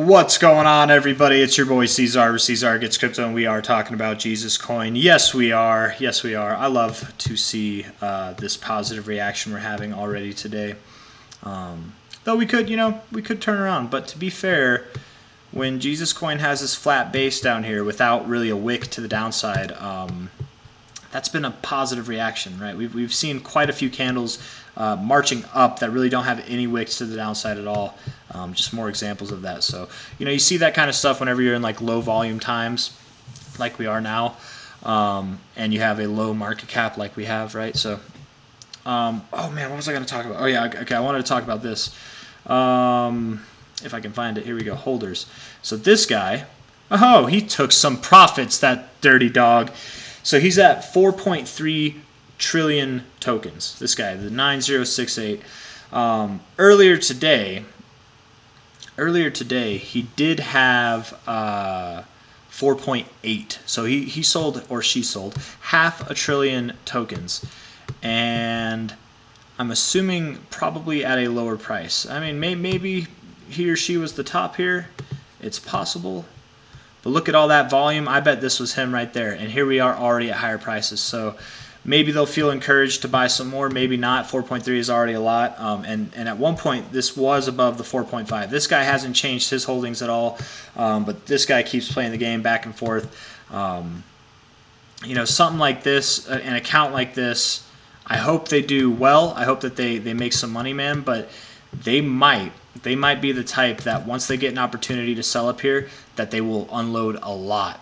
What's going on, everybody? It's your boy C-Zar with C-Zar Gets Crypto, and we are talking about Jesus Coin. Yes, we are. Yes, we are. I love to see this positive reaction we're having already today. Though we could turn around. But to be fair, when Jesus Coin has this flat base down here without really a wick to the downside, that's been a positive reaction, right? We've seen quite a few candles marching up that really don't have any wicks to the downside at all. Just more examples of that. So, you see that kind of stuff whenever you're in like low volume times, like we are now, and you have a low market cap like we have, right? So, oh man, what was I going to talk about? Oh yeah, okay, I wanted to talk about this. If I can find it, here we go. Holders. So this guy, oh, he took some profits, that dirty dog. So he's at 4.3 trillion tokens. This guy, the 9068. Earlier today, he did have 4.8. So he sold, or she sold, 500 billion tokens, and I'm assuming probably at a lower price. I mean, maybe he or she was the top here. It's possible. But look at all that volume. I bet this was him right there. And here we are already at higher prices. So maybe they'll feel encouraged to buy some more. Maybe not. 4.3 is already a lot. And at one point, this was above the 4.5. This guy hasn't changed his holdings at all. But this guy keeps playing the game back and forth. Something like this, an account like this, I hope they do well. I hope that they make some money, man. But they might be the type that once they get an opportunity to sell up here, that they will unload a lot.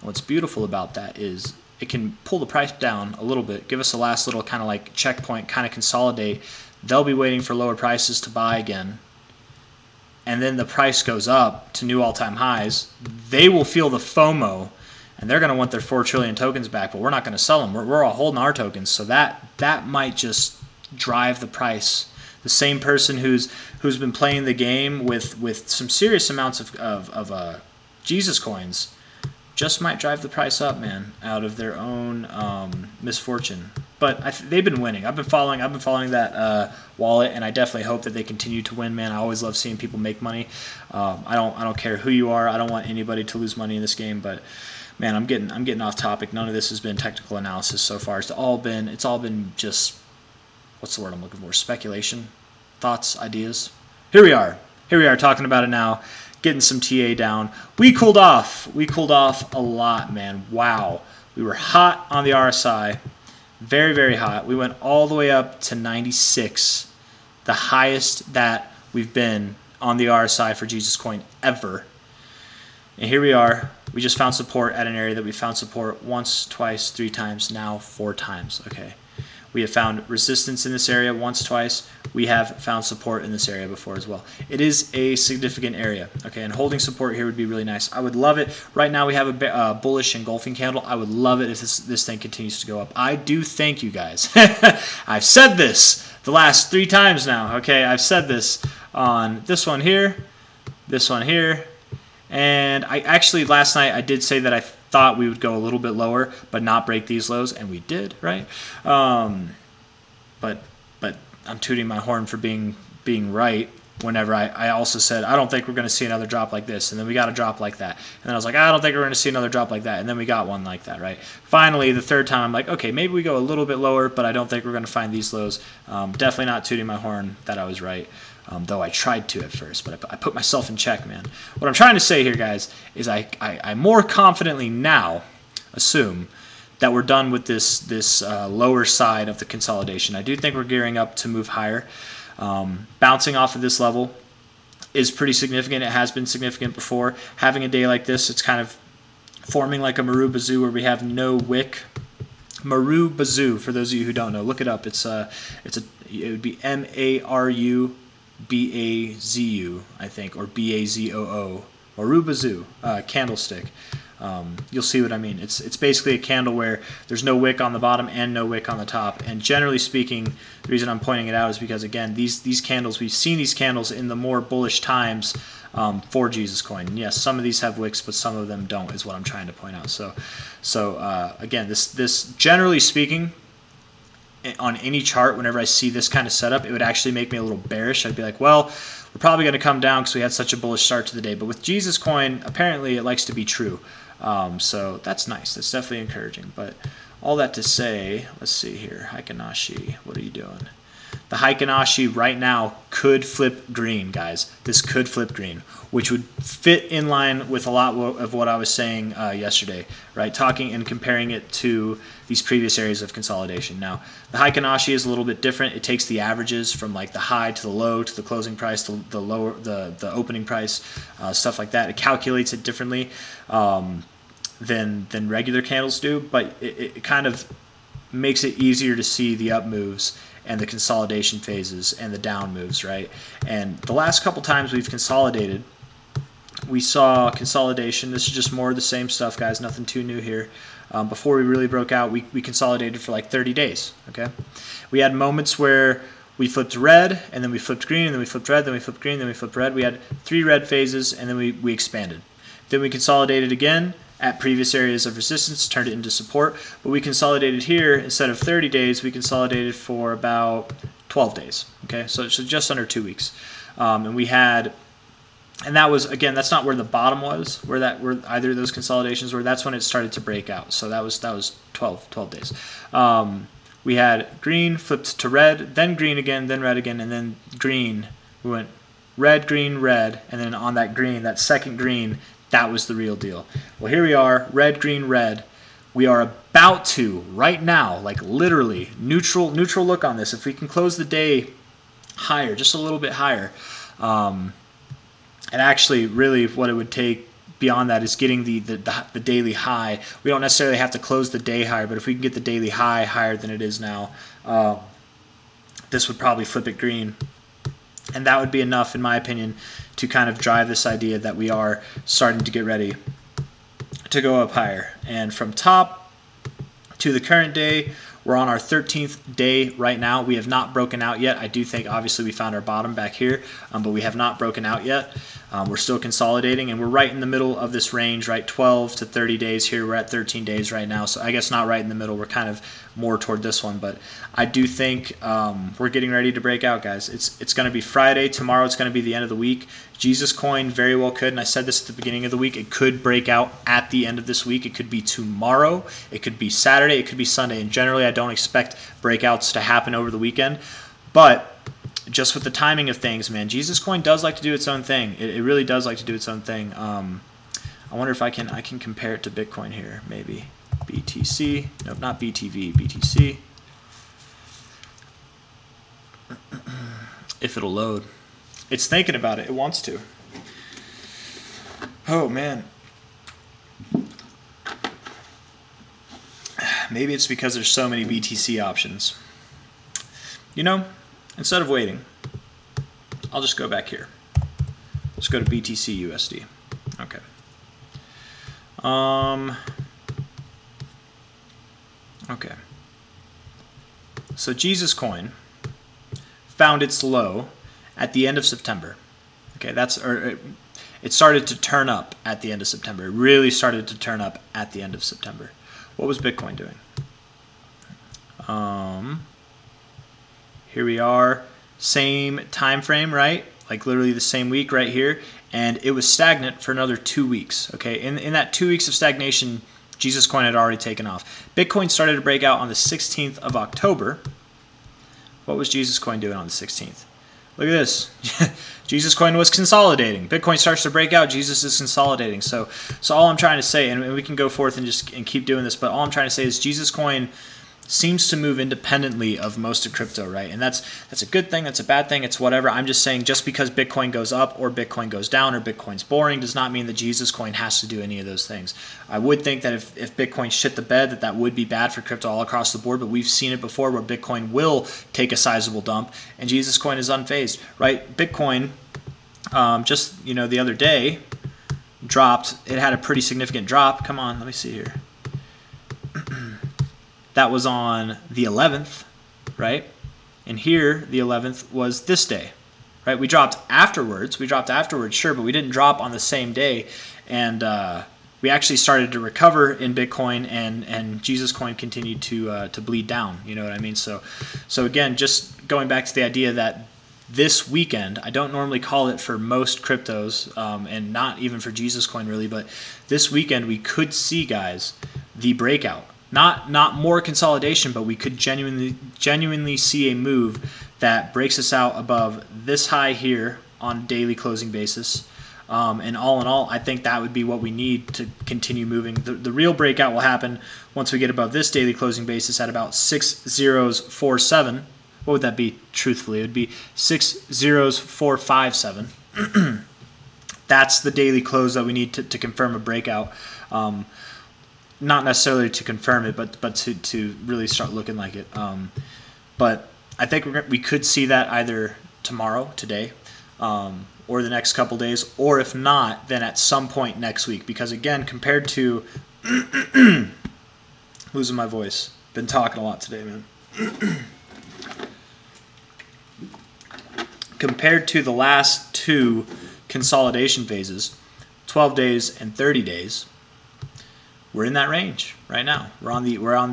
And what's beautiful about that is it can pull the price down a little bit, give us a last little kind of like checkpoint, kind of consolidate. They'll be waiting for lower prices to buy again. And then the price goes up to new all-time highs. They will feel the FOMO, and they're going to want their 4 trillion tokens back, but we're not going to sell them. We're all holding our tokens. So that might just drive the price. The same person who's been playing the game with some serious amounts of Jesus coins just might drive the price up, man, out of their own misfortune. But they've been winning. I've been following that wallet, and I definitely hope that they continue to win, man. I always love seeing people make money. I don't care who you are. I don't want anybody to lose money in this game, but man, I'm getting off topic. None of this has been technical analysis so far. It's all been just, what's the word I'm looking for? Speculation, thoughts, ideas. Here we are talking about it now, getting some TA down. We cooled off a lot, man. Wow. We were hot on the RSI, very, very hot. We went all the way up to 96, the highest that we've been on the RSI for Jesus Coin ever. And here we are. We just found support at an area that we found support once, twice, 3 times, now 4 times. Okay. We have found resistance in this area once, twice. We have found support in this area before as well. It is a significant area, okay, and holding support here would be really nice. I would love it. Right now we have a bullish engulfing candle. I would love it if this thing continues to go up. I do thank you guys. I've said this the last 3 times now, okay? I've said this on this one here, and I actually last night I did say that I thought we would go a little bit lower but not break these lows, and we did, right? But I'm tooting my horn for being right whenever I also said I don't think we're going to see another drop like this, and then we got a drop like that, and then I was like I don't think we're going to see another drop like that, and then we got one like that, right? Finally, the 3rd time I'm like, okay, maybe we go a little bit lower, but I don't think we're going to find these lows. Definitely not tooting my horn that I was right. Though I tried to at first, but I put myself in check, man. What I'm trying to say here, guys, is I more confidently now assume that we're done with this lower side of the consolidation. I do think we're gearing up to move higher. Bouncing off of this level is pretty significant. It has been significant before. Having a day like this, it's kind of forming like a Maru Bazoo where we have no wick. Maru Bazoo, for those of you who don't know, look it up. It would be MARU BAZU, I think, or BAZOO, or Rubazu candlestick. You'll see what I mean. It's basically a candle where there's no wick on the bottom and no wick on the top. And generally speaking, the reason I'm pointing it out is because, again, these candles, we've seen these candles in the more bullish times for Jesus Coin. And yes, some of these have wicks, but some of them don't, is what I'm trying to point out. So again, this generally speaking, on any chart, whenever I see this kind of setup, it would actually make me a little bearish. I'd be like, well, we're probably going to come down because we had such a bullish start to the day. But with Jesus coin, apparently it likes to be true. So that's nice. That's definitely encouraging. But all that to say, let's see here. Heikinashi, what are you doing? The Heikinashi right now could flip green, guys. This could flip green, which would fit in line with a lot of what I was saying yesterday, right? Talking and comparing it to these previous areas of consolidation. Now, the Heikinashi is a little bit different. It takes the averages from like the high to the low to the closing price, the lower, the opening price, stuff like that. It calculates it differently than regular candles do, but it kind of makes it easier to see the up moves and the consolidation phases and the down moves, right? And the last couple times we've consolidated, we saw consolidation. This is just more of the same stuff, guys. Nothing too new here. Before we really broke out, we consolidated for like 30 days, okay? We had moments where we flipped red, and then we flipped green, and then we flipped red, then we flipped green, then we flipped red. We had 3 red phases, and then we expanded. Then we consolidated again at previous areas of resistance, turned it into support. But we consolidated here, instead of 30 days, we consolidated for about 12 days. Okay, so just under 2 weeks. And we had, and that was, again, that's not where the bottom was, where either of those consolidations were. That's when it started to break out. So that was 12 days. We had green, flipped to red, then green again, then red again, and then green. We went red, green, red, and then on that green, that second green, that was the real deal. Well, here we are, red, green, red. We are about to, right now, like literally, neutral look on this. If we can close the day higher, just a little bit higher, and actually really what it would take beyond that is getting the daily high. We don't necessarily have to close the day higher, but if we can get the daily high higher than it is now, this would probably flip it green. And that would be enough, in my opinion, to kind of drive this idea that we are starting to get ready to go up higher. And from top to the current day, we're on our 13th day right now. We have not broken out yet. I do think, obviously, we found our bottom back here, but we have not broken out yet. We're still consolidating, and we're right in the middle of this range, right? 12 to 30 days here. We're at 13 days right now, so I guess not right in the middle. We're kind of more toward this one, but I do think we're getting ready to break out, guys. It's going to be Friday. Tomorrow it's going to be the end of the week. Jesus coin very well could, and I said this at the beginning of the week, it could break out at the end of this week. It could be tomorrow. It could be Saturday. It could be Sunday, and generally I don't expect breakouts to happen over the weekend, but just with the timing of things, man, Jesus coin does like to do its own thing. It really does like to do its own thing. I wonder if I can compare it to Bitcoin here, maybe. BTC, nope, not BTV, BTC. If it'll load. It's thinking about it. It wants to. Oh, man. Maybe it's because there's so many BTC options. You know, instead of waiting, I'll just go back here. Let's go to BTC USD. Okay. Okay. So Jesus coin found its low at the end of September. Okay, it started to turn up at the end of September. It really started to turn up at the end of September. What was Bitcoin doing? Here we are, same time frame, right? Like literally the same week right here, and it was stagnant for another 2 weeks. Okay, in that 2 weeks of stagnation, Jesus coin had already taken off. Bitcoin started to break out on the 16th of October. What was Jesus coin doing on the 16th? Look at this. Jesus coin was consolidating. Bitcoin starts to break out. Jesus is consolidating. So all I'm trying to say, and we can go forth and keep doing this, but all I'm trying to say is Jesus coin seems to move independently of most of crypto, right? And that's a good thing, that's a bad thing, it's whatever. I'm just saying just because Bitcoin goes up or Bitcoin goes down or Bitcoin's boring does not mean that Jesus coin has to do any of those things. I would think that if Bitcoin shit the bed, that would be bad for crypto all across the board, but we've seen it before where Bitcoin will take a sizable dump and Jesus coin is unfazed, right? Bitcoin, just, the other day dropped. It had a pretty significant drop. Come on, let me see here. That was on the 11th, right? And here, the 11th was this day, right? We dropped afterwards, sure, but we didn't drop on the same day. And we actually started to recover in Bitcoin, and Jesus coin continued to bleed down. You know what I mean? So again, just going back to the idea that this weekend, I don't normally call it for most cryptos, and not even for Jesus Coin really, but this weekend we could see, guys, the breakout. Not more consolidation, but we could genuinely see a move that breaks us out above this high here on a daily closing basis. And all in all, I think that would be what we need to continue moving. The real breakout will happen once we get above this daily closing basis at about 6047. What would that be, truthfully? It would be 60457. That's the daily close that we need to confirm a breakout. Not necessarily to confirm it, but to really start looking like it. But I think we could see that either tomorrow, today, or the next couple days, or if not, then at some point next week. Because again, compared to losing my voice, been talking a lot today, man. Compared to the last two consolidation phases, 12 days and 30 days, we're in that range right now. We're on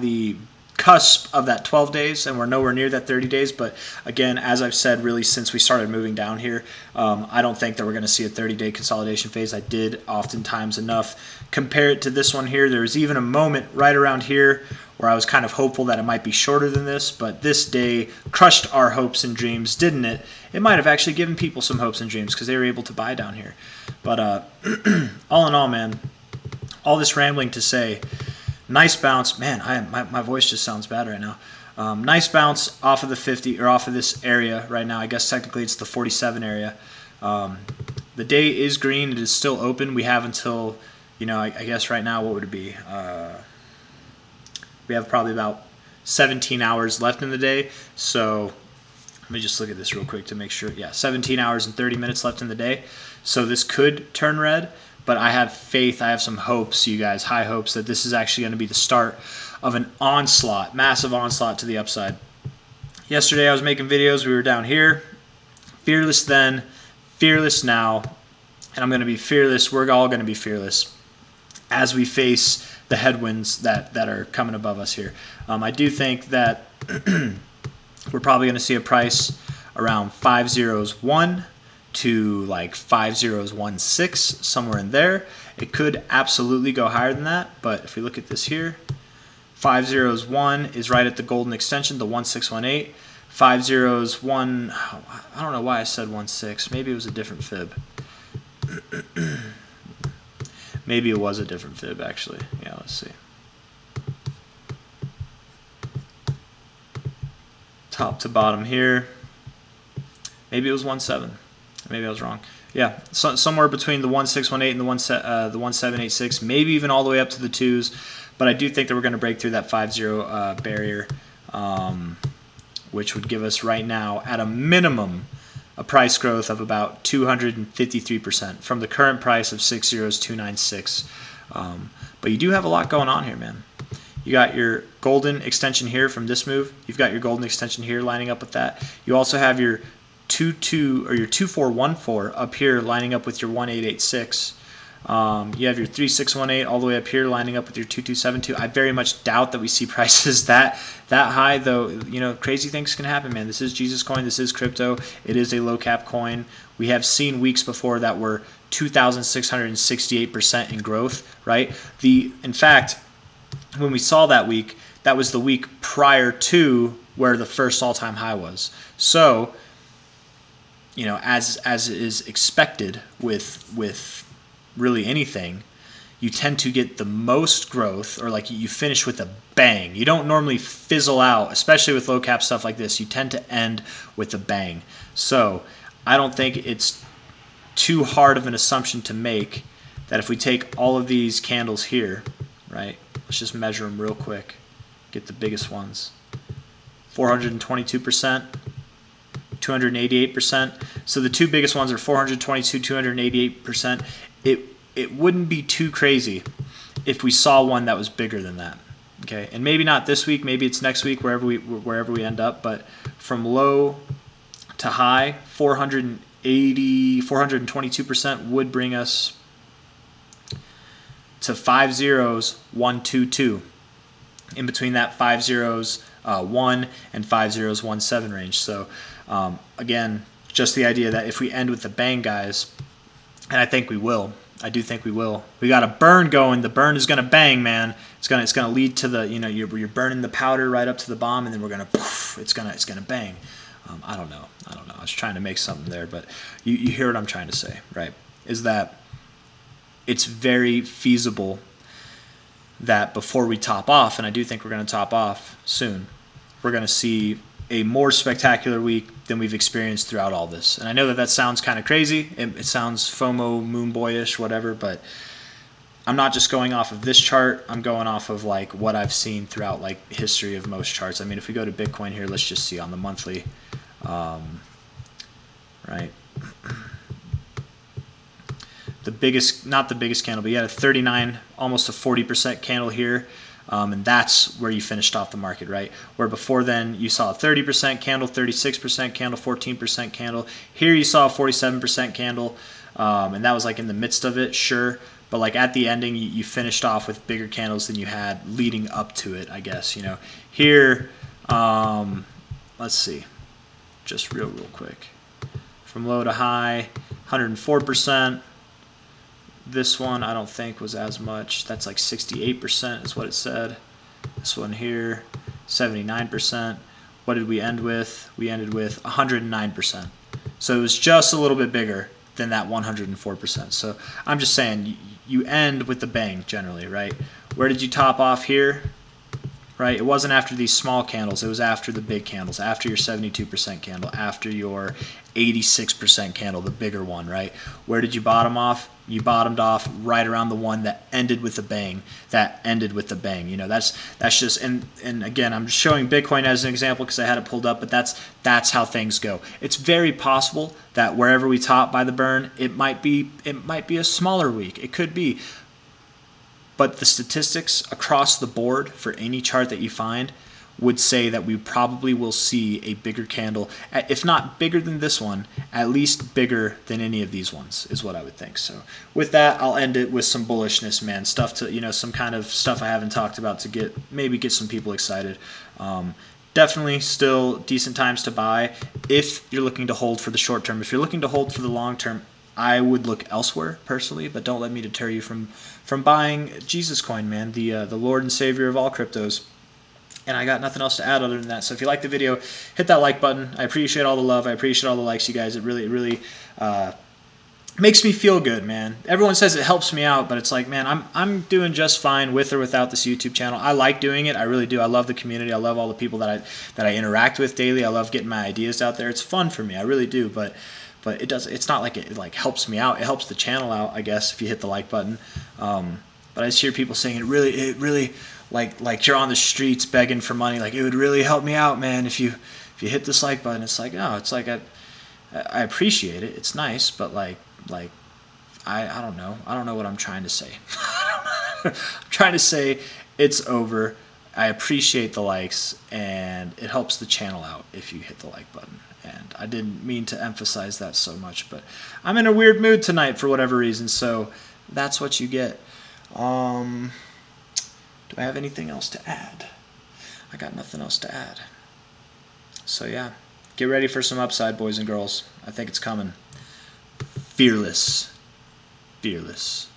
the cusp of that 12 days, and we're nowhere near that 30 days. But again, as I've said, really since we started moving down here, I don't think that we're going to see a 30-day consolidation phase. I did oftentimes enough compare it to this one here. There was even a moment right around here where I was kind of hopeful that it might be shorter than this, but this day crushed our hopes and dreams, didn't it? It might have actually given people some hopes and dreams because they were able to buy down here. But all in all, man, all this rambling to say, nice bounce. Man, my voice just sounds bad right now. Nice bounce off of the 50, or off of this area right now. I guess technically it's the 47 area. The day is green. It is still open. We have until, I guess right now, what would it be? We have probably about 17 hours left in the day. So let me just look at this real quick to make sure. Yeah, 17 hours and 30 minutes left in the day. So this could turn red. But I have faith, I have some hopes, you guys, high hopes, that this is actually going to be the start of an onslaught, massive onslaught to the upside. Yesterday I was making videos. We were down here. Fearless then, fearless now, and I'm going to be fearless. We're all going to be fearless as we face the headwinds that are coming above us here. I do think that we're probably going to see a price around 501 to like 5016, somewhere in there. It could absolutely go higher than that, but if we look at this here, 501 is right at the golden extension, the 1618. 501, I don't know why I said 16. Maybe it was a different fib. Maybe it was a different fib, actually. Yeah, let's see. Top to bottom here. Maybe it was 17. Maybe I was wrong. Yeah, so, somewhere between the 1618 and the 1786, maybe even all the way up to the 2s. But I do think that we're going to break through that 5-0 barrier, which would give us right now, at a minimum, a price growth of about 253% from the current price of 60296. But you do have a lot going on here, man. You got your golden extension here from this move. You've got your golden extension here lining up with that. You also have your 22 or your 2414 up here lining up with your 1886. You have your 3618 all the way up here lining up with your 2272. I very much doubt that we see prices that high, though. Crazy things can happen, man. This is Jesus Coin. This is crypto. It is a low cap coin. We have seen weeks before that were 2,668% in growth, right? In fact, when we saw that week, that was the week prior to where the first all-time high was. So, as is expected with really anything, you tend to get the most growth, or like you finish with a bang. You don't normally fizzle out, especially with low cap stuff like this. You tend to end with a bang. So I don't think it's too hard of an assumption to make that if we take all of these candles here, right? Let's just measure them real quick. Get the biggest ones. 422%. 288%. So the two biggest ones are 422, 288%. It wouldn't be too crazy if we saw one that was bigger than that. Okay, and maybe not this week, maybe it's next week, wherever we end up. But from low to high, 422% would bring us to 50122. In between that 501 and 5017 range. So again, just the idea that if we end with the bang, guys, and I think we will. I do think we will. We got a burn going. The burn is going to bang, man. It's gonna lead to the, you're burning the powder right up to the bomb, and then we're gonna poof, it's gonna bang. I don't know. I was trying to make something there, but you hear what I'm trying to say, right? Is that it's very feasible that before we top off, and I do think we're going to top off soon, we're going to see a more spectacular week than we've experienced throughout all this. And I know that sounds kind of crazy. It sounds FOMO, moon boyish, whatever, but I'm not just going off of this chart. I'm going off of like what I've seen throughout like history of most charts. I mean, if we go to Bitcoin here, let's just see on the monthly, right? The biggest, not the biggest candle, but you had a 39, almost a 40% candle here. And that's where you finished off the market, right? Where before then you saw a 30% candle, 36% candle, 14% candle. Here you saw a 47% candle, and that was like in the midst of it, sure. But like at the ending, you finished off with bigger candles than you had leading up to it, I guess. Here, let's see, just real quick. From low to high, 104%. This one I don't think was as much. That's like 68% is what it said. This one here, 79%. What did we end with? We ended with 109%. So it was just a little bit bigger than that 104%. So I'm just saying you end with the bang generally, right? Where did you top off here? Right? It wasn't after these small candles. It was after the big candles, after your 72% candle, after your 86% candle, the bigger one, right? Where did you bottom off? You bottomed off right around the one that ended with a bang. That ended with the bang. That's just, and again, I'm just showing Bitcoin as an example because I had it pulled up, but that's how things go. It's very possible that wherever we top by the burn, it might be a smaller week. It could be. But the statistics across the board for any chart that you find would say that we probably will see a bigger candle, if not bigger than this one, at least bigger than any of these ones is what I would think. So with that, I'll end it with some bullishness, man. Stuff to, some kind of stuff I haven't talked about to maybe get some people excited. Definitely still decent times to buy if you're looking to hold for the short term. If you're looking to hold for the long term, I would look elsewhere personally, but don't let me deter you from buying Jesus Coin, man, the Lord and Savior of all cryptos. And I got nothing else to add other than that. So if you like the video, hit that like button. I appreciate all the love. I appreciate all the likes, you guys. It really makes me feel good, man. Everyone says it helps me out, but it's like, man, I'm doing just fine with or without this YouTube channel. I like doing it. I really do. I love the community. I love all the people that I interact with daily. I love getting my ideas out there. It's fun for me. I really do. But it's not like it like helps me out. It helps the channel out, I guess, if you hit the like button. But I just hear people saying it really like you're on the streets begging for money. Like, it would really help me out, man, if you hit this like button. It's like, no, it's like I appreciate it. It's nice, but like I don't know. I don't know what I'm trying to say. I'm trying to say it's over. I appreciate the likes, and it helps the channel out if you hit the like button. And I didn't mean to emphasize that so much, but I'm in a weird mood tonight for whatever reason, so that's what you get. Do I have anything else to add? I got nothing else to add. So yeah, get ready for some upside, boys and girls. I think it's coming. Fearless. Fearless.